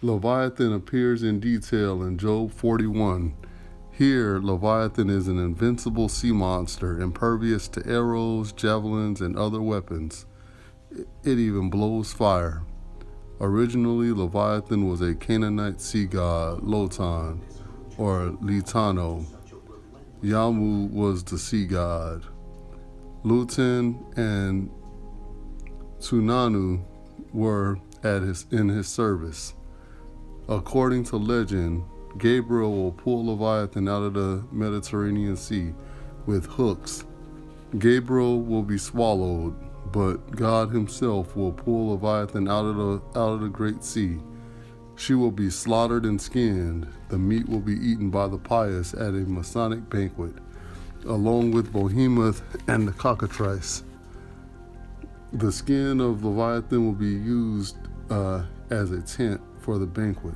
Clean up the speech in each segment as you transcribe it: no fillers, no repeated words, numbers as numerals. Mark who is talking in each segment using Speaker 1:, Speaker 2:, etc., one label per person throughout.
Speaker 1: Leviathan appears in detail in Job 41. Here, Leviathan is an invincible sea monster, impervious to arrows, javelins, and other weapons. It even blows fire. Originally, Leviathan was a Canaanite sea god, Lotan, or Litano. Yamu was the sea god. Lutin and Tunanu were in his service. According to legend, Gabriel will pull Leviathan out of the Mediterranean Sea with hooks. Gabriel will be swallowed, but God himself will pull Leviathan out of the great sea. She will be slaughtered and skinned. The meat will be eaten by the pious at a Masonic banquet, along with Behemoth and the cockatrice. The skin of Leviathan will be used as a tent for the banquet.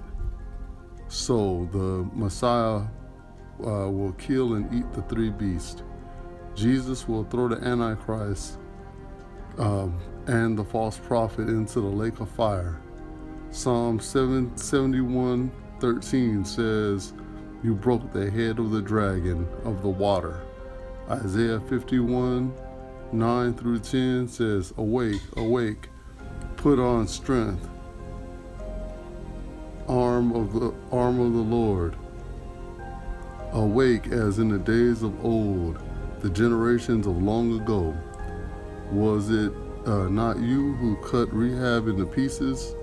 Speaker 1: So the Messiah will kill and eat the three beasts. Jesus will throw the Antichrist and the false prophet into the lake of fire. Psalm 71:13 says, "You broke the head of the dragon of the water." Isaiah 51:9-10 says, "Awake, awake, put on strength, arm of the Lord. Awake as in the days of old, the generations of long ago. Was it not you who cut Rahab into pieces,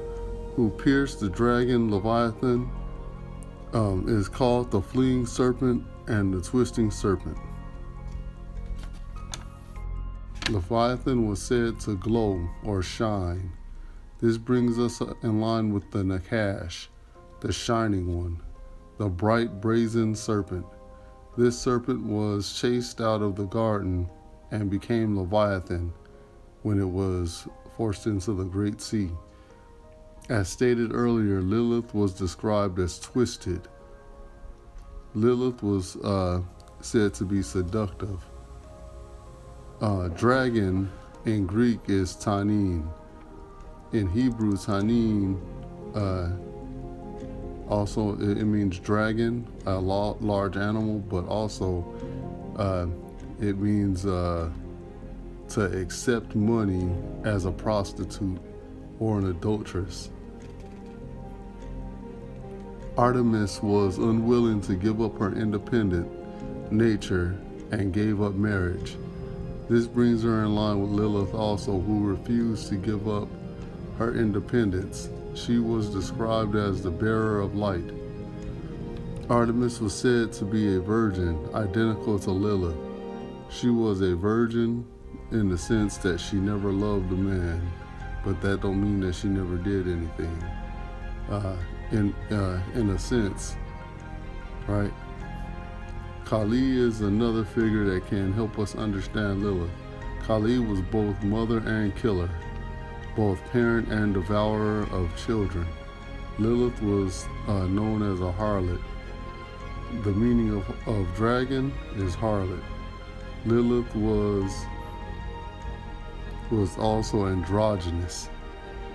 Speaker 1: who pierced the dragon Leviathan? Is called the fleeing serpent and the twisting serpent." Leviathan was said to glow or shine. This brings us in line with the Nakash, the shining one, the bright brazen serpent. This serpent was chased out of the garden and became Leviathan when it was forced into the great sea. As stated earlier, Lilith was described as twisted. Lilith was said to be seductive. Dragon in Greek is Tanin. In Hebrew, Tanin also it means dragon, a large animal, but also it means to accept money as a prostitute or an adulteress. Artemis was unwilling to give up her independent nature and gave up marriage. This brings her in line with Lilith also, who refused to give up her independence. She was described as the bearer of light. Artemis was said to be a virgin, identical to Lilith. She was a virgin in the sense that she never loved a man, but that don't mean that she never did anything. In a sense, right? Kali is another figure that can help us understand Lilith. Kali was both mother and killer, both parent and devourer of children. Lilith was known as a harlot. The meaning of dragon is harlot. Lilith was also androgynous.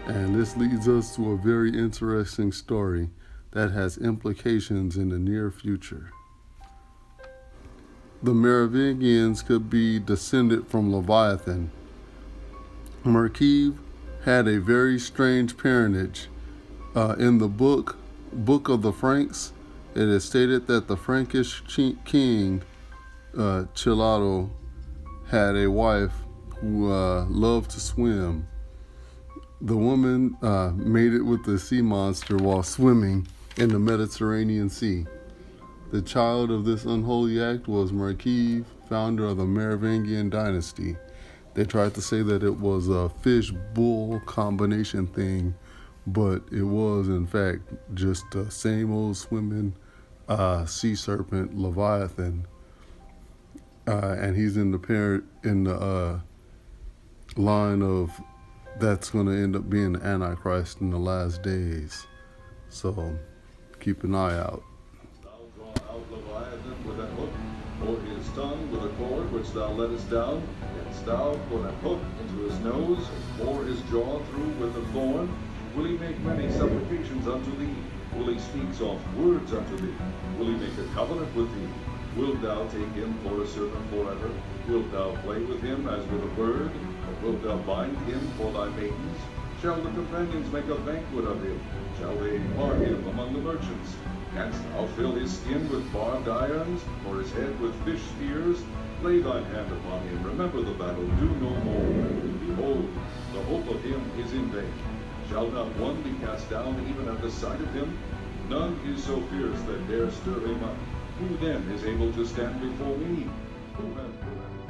Speaker 1: And this leads us to a very interesting story that has implications in the near future. The Merovingians could be descended from Leviathan. Merkiv had a very strange parentage. In the book of the Franks, it is stated that the Frankish king Chilado had a wife who loved to swim. The woman mated with the sea monster while swimming in the Mediterranean Sea. The child of this unholy act was Merkiv, founder of the Merovingian dynasty. They tried to say that it was a fish-bull combination thing, but it was in fact just the same old swimming sea serpent Leviathan, and he's in the line of that's going to end up being the Antichrist in the last days. So keep an eye out.
Speaker 2: Thou draw out Leviathan with a hook, or his tongue with a cord which thou lettest down. Canst thou put a hook into his nose, or his jaw through with a thorn? Will he make many supplications unto thee? Will he speak soft words unto thee? Will he make a covenant with thee? Wilt thou take him for a servant forever? Wilt thou play with him as with a bird? Or wilt thou bind him for thy maidens? Shall the companions make a banquet of him? Shall they part him among the merchants? Canst thou fill his skin with barbed irons, or his head with fish spears? Lay thine hand upon him, remember the battle, do no more. Behold, the hope of him is in vain. Shall not one be cast down even at the sight of him? None is so fierce that dare stir him up. Who then is able to stand before me? Who hath prevented